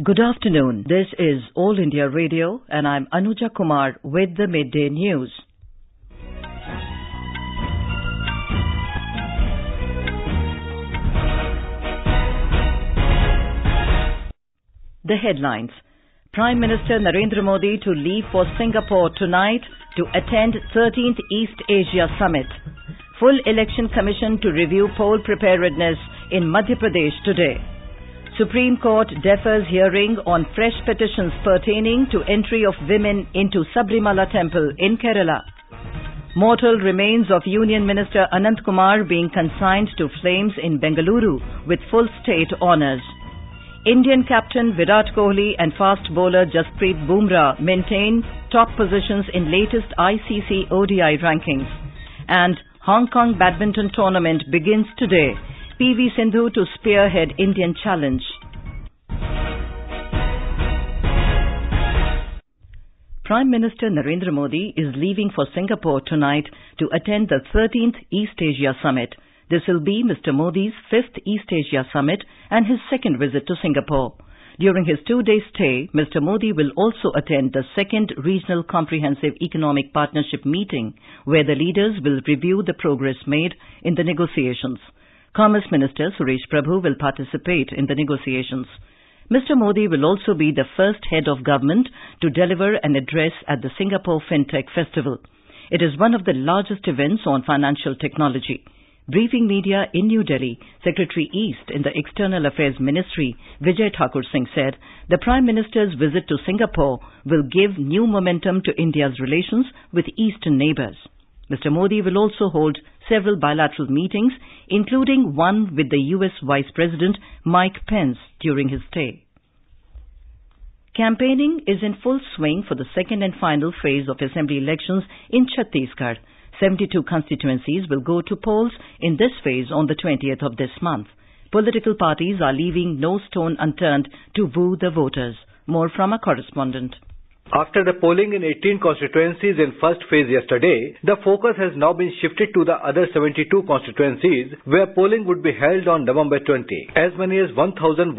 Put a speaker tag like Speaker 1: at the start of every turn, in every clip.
Speaker 1: Good afternoon. This is All India Radio and I'm Anant Kumars with the Midday News. The headlines. Prime Minister Narendra Modi to leave for Singapore tonight to attend 13th East Asia Summit. Full Election Commission to review poll preparedness in Madhya Pradesh today. Supreme Court defers hearing on fresh petitions pertaining to entry of women into Sabrimala Temple in Kerala. Mortal remains of Union Minister Anant Kumars being consigned to flames in Bengaluru with full state honours. Indian captain Virat Kohli and fast bowler Jasprit Bumrah maintain top positions in latest ICC ODI rankings. And Hong Kong badminton tournament begins today. PV Sindhu to spearhead Indian challenge. Prime Minister Narendra Modi is leaving for Singapore tonight to attend the 13th East Asia Summit. This will be Mr. Modi's 5th East Asia Summit and his second visit to Singapore. During his 2-day stay, Mr. Modi will also attend the second Regional Comprehensive Economic Partnership meeting, where the leaders will review the progress made in the negotiations. Commerce Minister Suresh Prabhu will participate in the negotiations. Mr. Modi will also be the first head of government to deliver an address at the Singapore FinTech Festival. It is one of the largest events on financial technology. Briefing media in New Delhi, Secretary East in the External Affairs Ministry, Vijay Thakur Singh said, the Prime Minister's visit to Singapore will give new momentum to India's relations with Eastern neighbours. Mr. Modi will also hold several bilateral meetings, including one with the US Vice President Mike Pence during his stay. Campaigning is in full swing for the second and final phase of assembly elections in Chhattisgarh. 72 constituencies will go to polls in this phase on the 20th of this month. Political parties are leaving no stone unturned to woo the voters. More from a correspondent.
Speaker 2: After the polling in 18 constituencies in first phase yesterday, the focus has now been shifted to the other 72 constituencies where polling would be held on November 20. As many as 1,148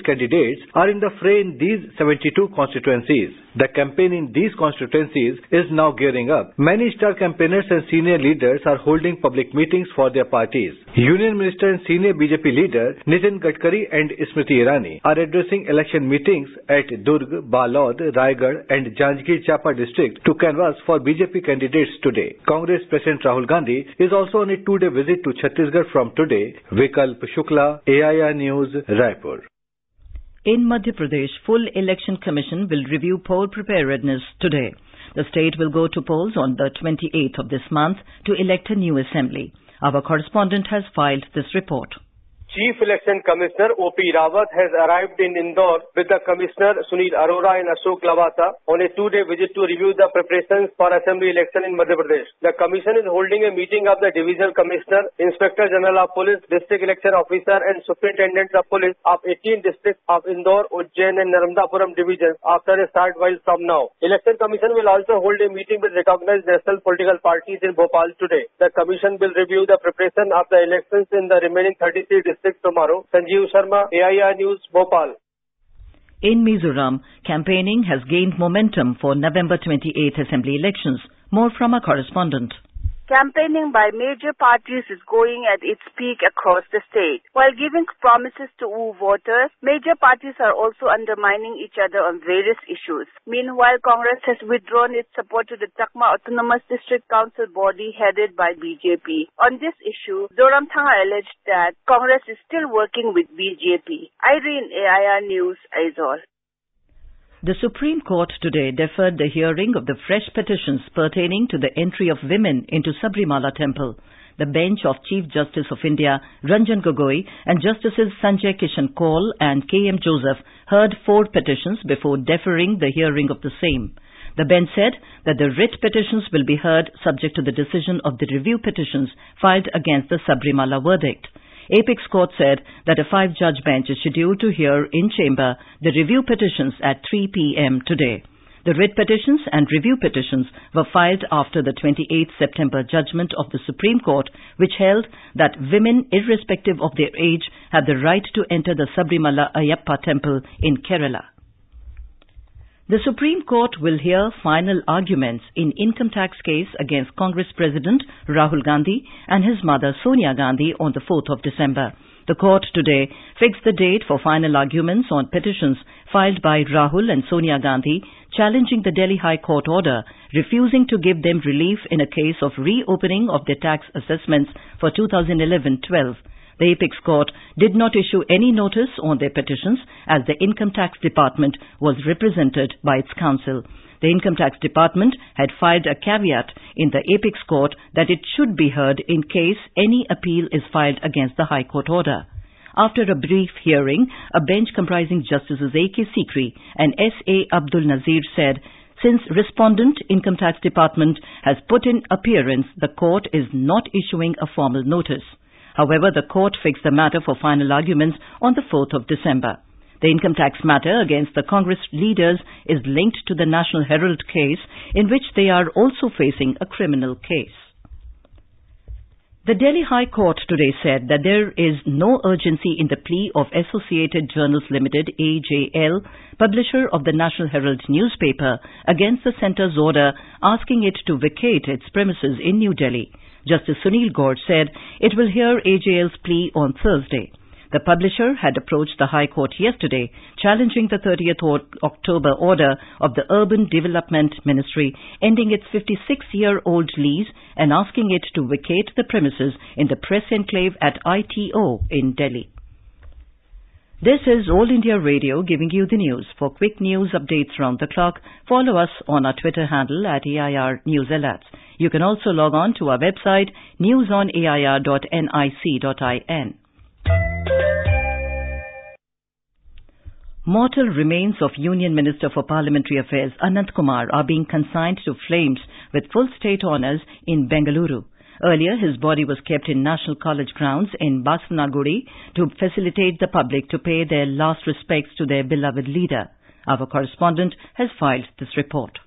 Speaker 2: candidates are in the fray in these 72 constituencies. The campaign in these constituencies is now gearing up. Many star campaigners and senior leaders are holding public meetings for their parties. Union Minister and senior BJP leader Nitin Gadkari and Smriti Irani are addressing election meetings at Durg, Balod, Raigad and Janjgir Chapa district to canvass for BJP candidates today. Congress President Rahul Gandhi is also on a 2-day visit to Chhattisgarh from today. Vikalp Shukla, AIR News, Raipur.
Speaker 1: In Madhya Pradesh, full election commission will review poll preparedness today. The state will go to polls on the 28th of this month to elect a new assembly. Our correspondent has filed this report.
Speaker 3: Chief Election Commissioner O.P. Rawat has arrived in Indore with the Commissioner Sunil Arora and Ashok Lavasa on a 2-day visit to review the preparations for Assembly election in Madhya Pradesh. The Commission is holding a meeting of the Divisional Commissioner, Inspector General of Police, District Election Officer and Superintendent of Police of 18 districts of Indore, Ujjain and Narmadapuram divisions after a short while from now. Election Commission will also hold a meeting with recognized national political parties in Bhopal today. The Commission will review the preparation of the elections in the remaining 33 districts tomorrow. Sanjeev Sharma, AIR News, Bhopal.
Speaker 1: In Mizoram, campaigning has gained momentum for November 28th assembly elections. More from our correspondent.
Speaker 4: Campaigning by major parties is going at its peak across the state. While giving promises to woo voters, major parties are also undermining each other on various issues. Meanwhile, Congress has withdrawn its support to the Chakma Autonomous District Council body headed by BJP. On this issue, Zoramthanga alleged that Congress is still working with BJP. Irene, AIR News, Aizawl.
Speaker 1: The Supreme Court today deferred the hearing of the fresh petitions pertaining to the entry of women into Sabrimala Temple. The bench of Chief Justice of India, Ranjan Gogoi, and Justices Sanjay Kishan Kaul and K.M. Joseph heard 4 petitions before deferring the hearing of the same. The bench said that the writ petitions will be heard subject to the decision of the review petitions filed against the Sabrimala verdict. Apex Court said that a 5-judge bench is scheduled to hear in chamber the review petitions at 3 p.m. today. The writ petitions and review petitions were filed after the 28th September judgment of the Supreme Court, which held that women, irrespective of their age, have the right to enter the Sabrimala Ayyappa temple in Kerala. The Supreme Court will hear final arguments in income tax case against Congress President Rahul Gandhi and his mother Sonia Gandhi on the 4th of December. The court today fixed the date for final arguments on petitions filed by Rahul and Sonia Gandhi challenging the Delhi High Court order refusing to give them relief in a case of reopening of their tax assessments for 2011-12. The Apex Court did not issue any notice on their petitions as the Income Tax Department was represented by its counsel. The Income Tax Department had filed a caveat in the Apex Court that it should be heard in case any appeal is filed against the High Court order. After a brief hearing, a bench comprising Justices A.K. Sikri and S.A. Abdul Nazir said, since respondent Income Tax Department has put in appearance, the court is not issuing a formal notice. However, the court fixed the matter for final arguments on the 4th of December. The income tax matter against the Congress leaders is linked to the National Herald case in which they are also facing a criminal case. The Delhi High Court today said that there is no urgency in the plea of Associated Journals Limited, AJL, publisher of the National Herald newspaper, against the centre's order asking it to vacate its premises in New Delhi. Justice Sunil Gaur said it will hear AJL's plea on Thursday. The publisher had approached the High Court yesterday, challenging the 30th October order of the Urban Development Ministry, ending its 56-year-old lease and asking it to vacate the premises in the press enclave at ITO in Delhi. This is All India Radio giving you the news. For quick news updates round the clock, follow us on our Twitter handle at AIR News Alerts. You can also log on to our website newsonair.nic.in. Mortal remains of Union Minister for Parliamentary Affairs Anant Kumars are being consigned to flames with full state honours in Bengaluru. Earlier, his body was kept in National College grounds in Basanagudi to facilitate the public to pay their last respects to their beloved leader. Our correspondent has filed this report.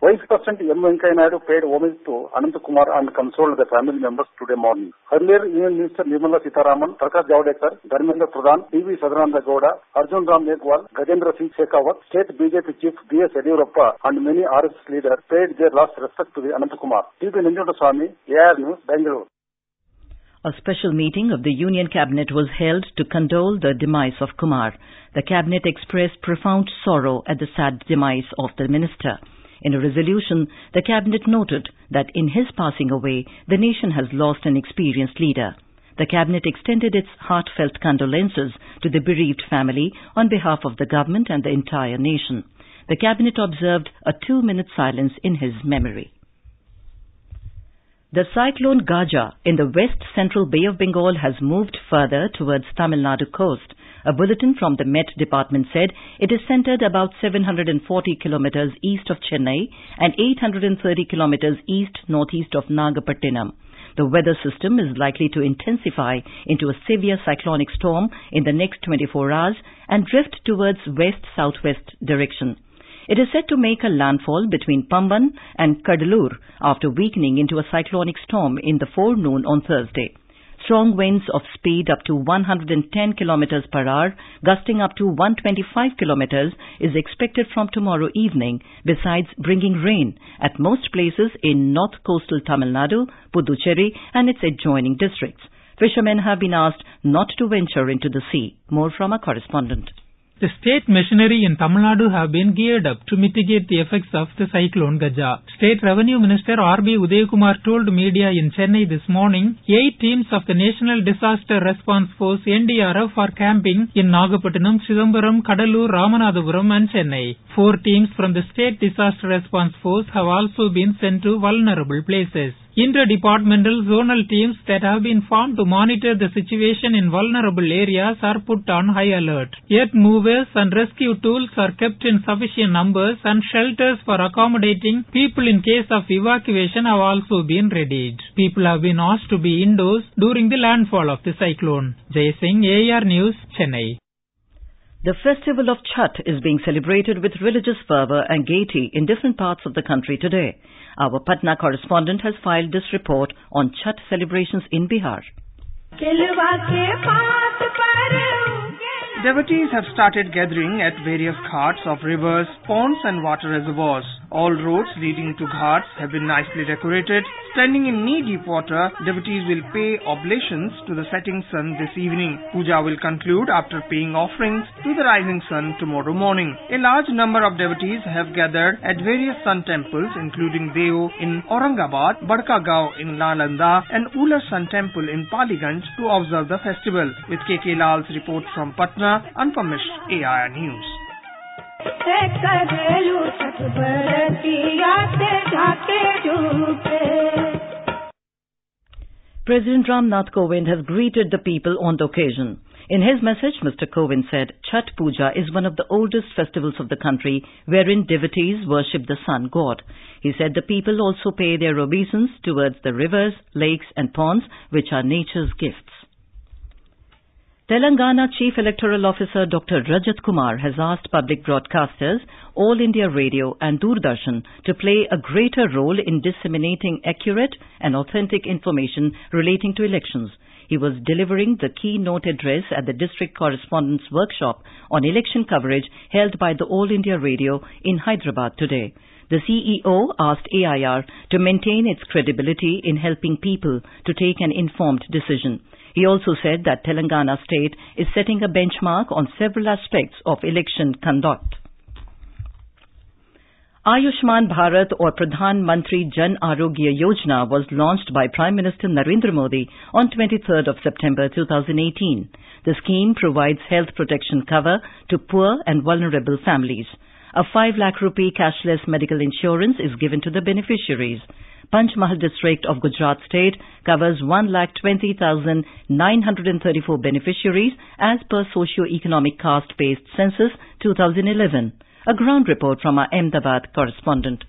Speaker 5: Vice President M. Venkaiah Naidu paid homage to Anant Kumars and consoled the family members today morning. Earlier, Union Minister Nirmala Sitharaman, Prakash Javadekar, Dharmendra Pradhan, T.V. Sadananda Gowda, Arjun Ram Meghwal, Gajendra Singh Shekhawat, State BJP Chief B.S. Yediyurappa and many RSS leaders paid their last respect to the Anant Kumars. T.V. Nanjundaswamy, AIR News, Bengaluru.
Speaker 1: A special meeting of the Union Cabinet was held to condole the demise of Kumar. The Cabinet expressed profound sorrow at the sad demise of the minister. In a resolution, the Cabinet noted that in his passing away, the nation has lost an experienced leader. The Cabinet extended its heartfelt condolences to the bereaved family on behalf of the government and the entire nation. The Cabinet observed a 2-minute silence in his memory. The cyclone Gaja in the west central Bay of Bengal has moved further towards Tamil Nadu coast. A bulletin from the Met Department said it is centered about 740 kilometers east of Chennai and 830 kilometers east-northeast of Nagapattinam. The weather system is likely to intensify into a severe cyclonic storm in the next 24 hours and drift towards west-southwest direction. It is set to make a landfall between Pamban and Kadalur after weakening into a cyclonic storm in the forenoon on Thursday. Strong winds of speed up to 110 kilometers per hour, gusting up to 125 kilometers, is expected from tomorrow evening, besides bringing rain at most places in north coastal Tamil Nadu, Puducherry and its adjoining districts. Fishermen have been asked not to venture into the sea. More from our correspondent.
Speaker 6: The state machinery in Tamil Nadu have been geared up to mitigate the effects of the cyclone Gaja. State Revenue Minister R.B. Udayakumar told media in Chennai this morning, 8 teams of the National Disaster Response Force NDRF are camping in Nagapattinam, Chidambaram, Kadalur, Ramanathapuram and Chennai. 4 teams from the State Disaster Response Force have also been sent to vulnerable places. Inter-departmental zonal teams that have been formed to monitor the situation in vulnerable areas are put on high alert. Earth movers and rescue tools are kept in sufficient numbers and shelters for accommodating people in case of evacuation have also been readied. People have been asked to be indoors during the landfall of the cyclone. Jai Singh, AR News, Chennai.
Speaker 1: The festival of Chhath is being celebrated with religious fervour and gaiety in different parts of the country today. Our Patna correspondent has filed this report on Chhath celebrations in Bihar.
Speaker 7: Devotees have started gathering at various ghats of rivers, ponds and water reservoirs. All roads leading to ghats have been nicely decorated. Standing in knee-deep water, devotees will pay oblations to the setting sun this evening. Puja will conclude after paying offerings to the rising sun tomorrow morning. A large number of devotees have gathered at various sun temples including Deo in Aurangabad, Badka Gaon in Nalanda and Ular Sun Temple in Paliganj to observe the festival. With KK Lal's report from Patna, unpublished AIR News.
Speaker 1: President Ramnath Kovind has greeted the people on the occasion. In his message, Mr. Kovind said, Chhath Puja is one of the oldest festivals of the country wherein devotees worship the sun god. He said the people also pay their obeisance towards the rivers, lakes and ponds which are nature's gifts. Telangana Chief Electoral Officer Dr. Anant Kumars has asked public broadcasters, All India Radio and Doordarshan to play a greater role in disseminating accurate and authentic information relating to elections. He was delivering the keynote address at the District Correspondents Workshop on election coverage held by the All India Radio in Hyderabad today. The CEO asked AIR to maintain its credibility in helping people to take an informed decision. He also said that Telangana state is setting a benchmark on several aspects of election conduct. Ayushman Bharat or Pradhan Mantri Jan Arogya Yojana was launched by Prime Minister Narendra Modi on 23rd of September 2018. The scheme provides health protection cover to poor and vulnerable families. A 5 lakh rupee cashless medical insurance is given to the beneficiaries. Panchmahal district of Gujarat state covers 1,20,934 beneficiaries as per socio-economic caste-based census 2011. A ground report from our Ahmedabad correspondent.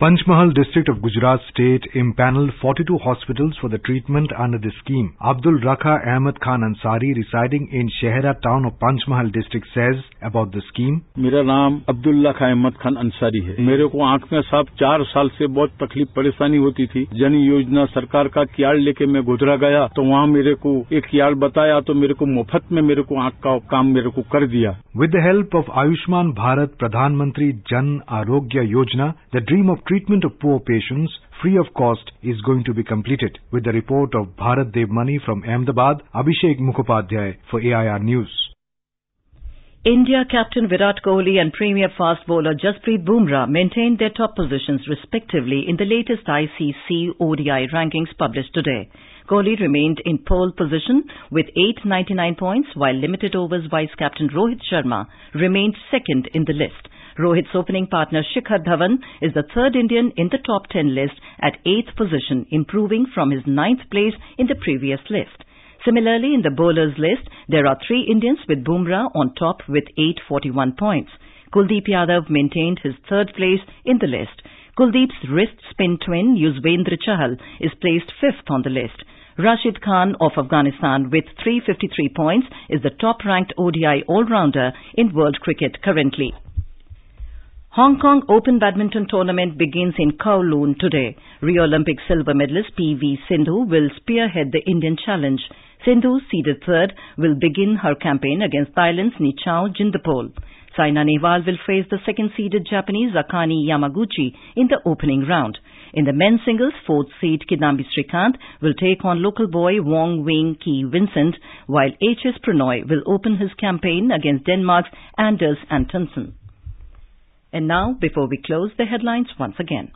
Speaker 8: Panchmahal district of Gujarat state impaneled 42 hospitals for the treatment under the scheme. Abdul Rakha Ahmed Khan Ansari residing in Shehra town of Panchmahal district says about the scheme.
Speaker 9: मेरा नाम अब्दुल्ला अहमद खान अंसारी है. मेरे को आंख में साहब 4 साल से बहुत तकलीफ परेशानी होती थी. जन योजना सरकार का कार्ड लेके मैं गुजरा गया तो वहाँ मेरे को एक कार्ड बताया तो मेरे को मुफ्त में मेरे को आंख का काम मेरे को कर दिया.
Speaker 8: With the help of Ayushman Bharat Pradhan Mantri Jan Arogya Yojana, the dream of treatment of poor patients free of cost is going to be completed. With the report of Bharat Devmani from Ahmedabad, Abhishek Mukhopadhyay for AIR News.
Speaker 1: India captain Virat Kohli and premier fast bowler Jasprit Bumrah maintained their top positions respectively in the latest ICC ODI rankings published today. Kohli remained in pole position with 899 points while limited overs vice captain Rohit Sharma remained second in the list. Rohit's opening partner Shikhar Dhawan is the third Indian in the top 10 list at 8th position, improving from his 9th place in the previous list. Similarly, in the bowlers list, there are 3 Indians with Bumrah on top with 841 points. Kuldeep Yadav maintained his third place in the list. Kuldeep's wrist spin twin Yuzvendra Chahal is placed 5th on the list. Rashid Khan of Afghanistan with 353 points is the top-ranked ODI all-rounder in world cricket currently. Hong Kong Open Badminton Tournament begins in Kowloon today. Rio Olympic silver medalist PV Sindhu will spearhead the Indian challenge. Sindhu, seeded third, will begin her campaign against Thailand's Nichao Jindapol. Saina Nehwal will face the second-seeded Japanese Akane Yamaguchi in the opening round. In the men's singles, 4th seed Kidambi Srikanth will take on local boy Wong Wing Ki Vincent, while H.S. Pranoy will open his campaign against Denmark's Anders Antonsen. And now, before we close, the headlines once again.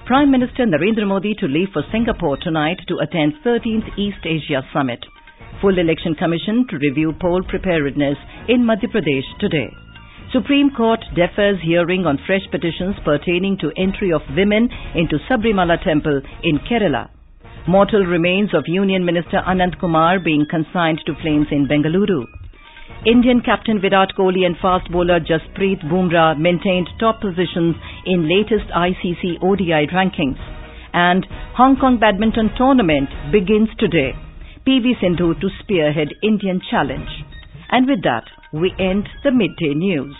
Speaker 1: Prime Minister Narendra Modi to leave for Singapore tonight to attend 13th East Asia Summit. Full Election Commission to review poll preparedness in Madhya Pradesh today. Supreme Court defers hearing on fresh petitions pertaining to entry of women into Sabrimala Temple in Kerala. Mortal remains of Union Minister Anant Kumars being consigned to flames in Bengaluru. Indian captain Virat Kohli and fast bowler Jasprit Bumrah maintained top positions in latest ICC ODI rankings. And Hong Kong Badminton Tournament begins today. PV Sindhu to spearhead Indian challenge. And with that, We end the midday news.